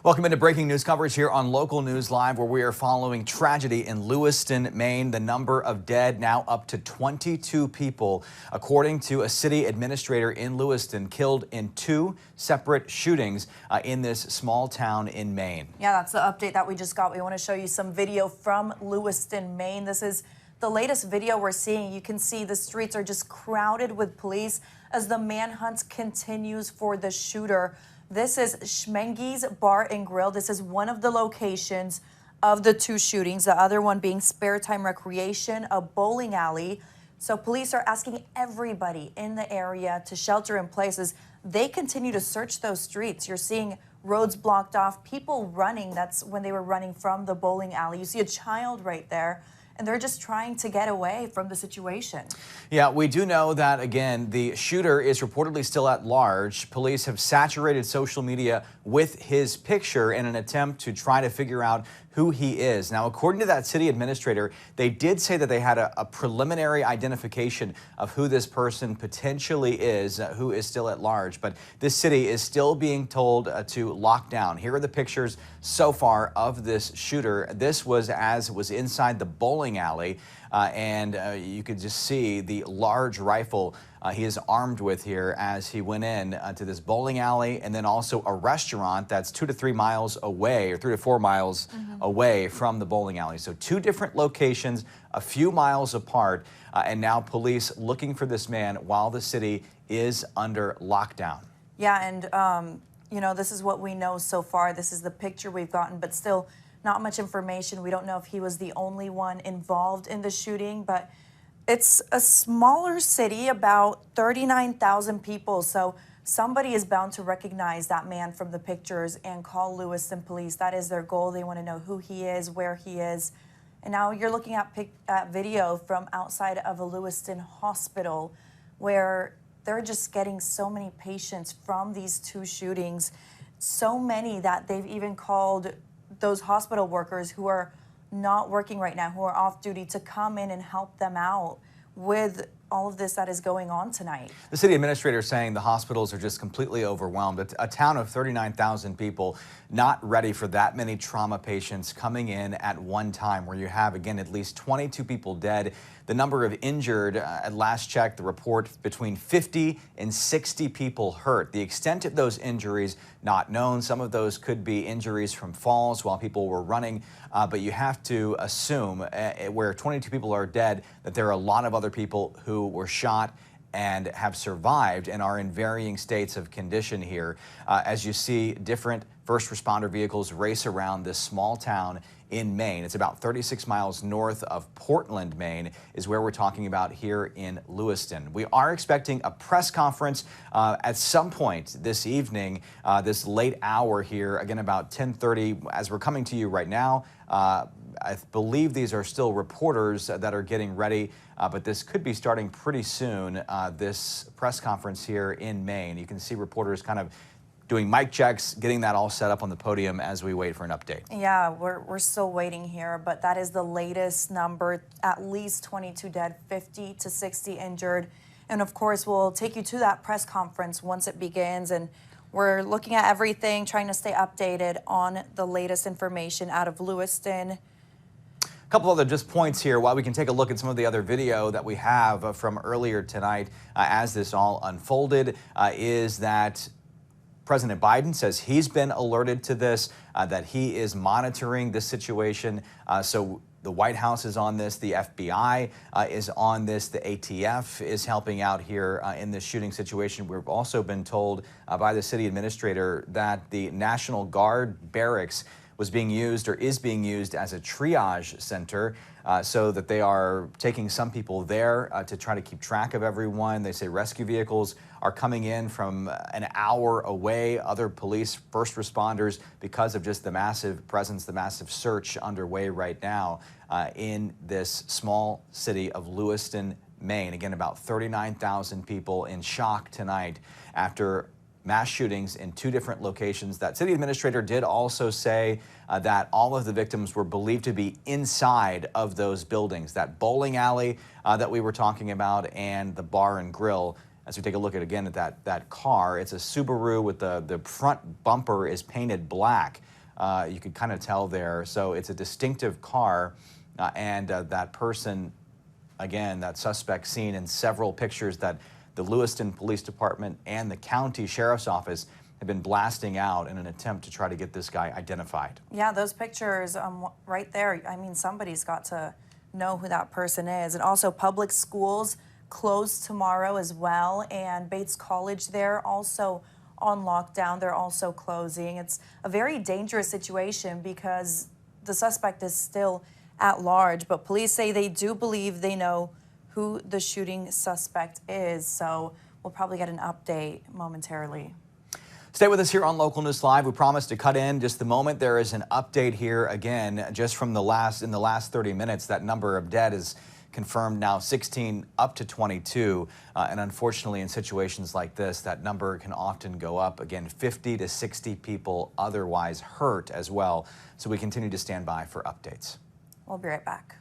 Welcome into breaking news coverage here on Local News Live, where we are following tragedy in Lewiston, Maine. The number of dead now up to 22 people, according to a city administrator in Lewiston, killed in two separate shootings in this small town in Maine. Yeah, that's the update that we just got. We want to show you some video from Lewiston, Maine. This is the latest video we're seeing. You can see the streets are just crowded with police as the manhunt continues for the shooter. This is Schmenge's Bar and Grill. This is one of the locations of the two shootings, the other one being Spare Time Recreation, a bowling alley. So police are asking everybody in the area to shelter in place as they continue to search those streets. You're seeing roads blocked off, people running. That's when they were running from the bowling alley. You see a child right there, and they're just trying to get away from the situation. Yeah, we do know that, again, the shooter is reportedly still at large. Police have saturated social media with his picture in an attempt to try to figure out who he is. Now, according to that city administrator, they did say that they had a preliminary identification of who this person potentially is, who is still at large. But this city is still being told to lock down. Here are the pictures so far of this shooter. This was as was inside the bowling alley, and you could just see the large rifle he is armed with here as he went in to this bowling alley, and then also a restaurant that's 2 to 3 miles away, or 3 to 4 miles away from the bowling alley. So two different locations, a few miles apart, and now police looking for this man while the city is under lockdown. Yeah, and you know, this is what we know so far. This is the picture we've gotten, but still not much information. We don't know if he was the only one involved in the shooting, but it's a smaller city, about 39,000 people. So somebody is bound to recognize that man from the pictures and call Lewiston police. That is their goal. They want to know who he is, where he is. And now you're looking at video from outside of a Lewiston hospital where they're just getting so many patients from these two shootings. So many that they've even called those hospital workers who are not working right now, who are off duty, to come in and help them out with all of this that is going on tonight. The city administrator is saying the hospitals are just completely overwhelmed. A town of 39,000 people not ready for that many trauma patients coming in at one time, where you have, again, at least 22 people dead. The number of injured, at last check, the report, between 50 and 60 people hurt. The extent of those injuries not known. Some of those could be injuries from falls while people were running, but you have to assume where 22 people are dead, that there are a lot of other people who were shot and have survived and are in varying states of condition here. As you see, different first responder vehicles race around this small town in Maine. It's about 36 miles north of Portland, Maine, is where we're talking about here in Lewiston. We are expecting a press conference at some point this evening, this late hour here, again about 10:30, as we're coming to you right now. I believe these are still reporters that are getting ready, but this could be starting pretty soon, this press conference here in Maine. You can see reporters kind of doing mic checks, getting that all set up on the podium as we wait for an update. Yeah, we're still waiting here, but that is the latest number, at least 22 dead, 50 to 60 injured. And of course, we'll take you to that press conference once it begins, and we're looking at everything, trying to stay updated on the latest information out of Lewiston. A couple other just points here while we can take a look at some of the other video that we have from earlier tonight as this all unfolded, is that President Biden says he's been alerted to this, that he is monitoring this situation. So the White House is on this, the FBI is on this, the ATF is helping out here in this shooting situation. We've also been told by the city administrator that the National Guard barracks was being used, or is being used, as a triage center, so that they are taking some people there to try to keep track of everyone. They say rescue vehicles are coming in from an hour away, other police, first responders, because of just the massive presence, the massive search underway right now in this small city of Lewiston, Maine. Again, about 39,000 people in shock tonight after mass shootings in two different locations. That city administrator did also say that all of the victims were believed to be inside of those buildings, that bowling alley that we were talking about, and the bar and grill. As we take a look at that car, it's a Subaru with the front bumper is painted black. You could kind of tell there. So it's a distinctive car, and that person, again, that suspect seen in several pictures that the Lewiston Police Department and the County Sheriff's Office have been blasting out in an attempt to try to get this guy identified. Yeah, those pictures right there, I mean, somebody's got to know who that person is. And also public schools closed tomorrow as well, and Bates College there also on lockdown. They're also closing. It's a very dangerous situation because the suspect is still at large, but police say they do believe they know who the shooting suspect is. So we'll probably get an update momentarily. Stay with us here on Local News Live. We promised to cut in just the moment there is an update here again, just from in the last 30 minutes. That number of dead is confirmed now 16 up to 22. And unfortunately, in situations like this, that number can often go up. Again, 50 to 60 people otherwise hurt as well. So we continue to stand by for updates. We'll be right back.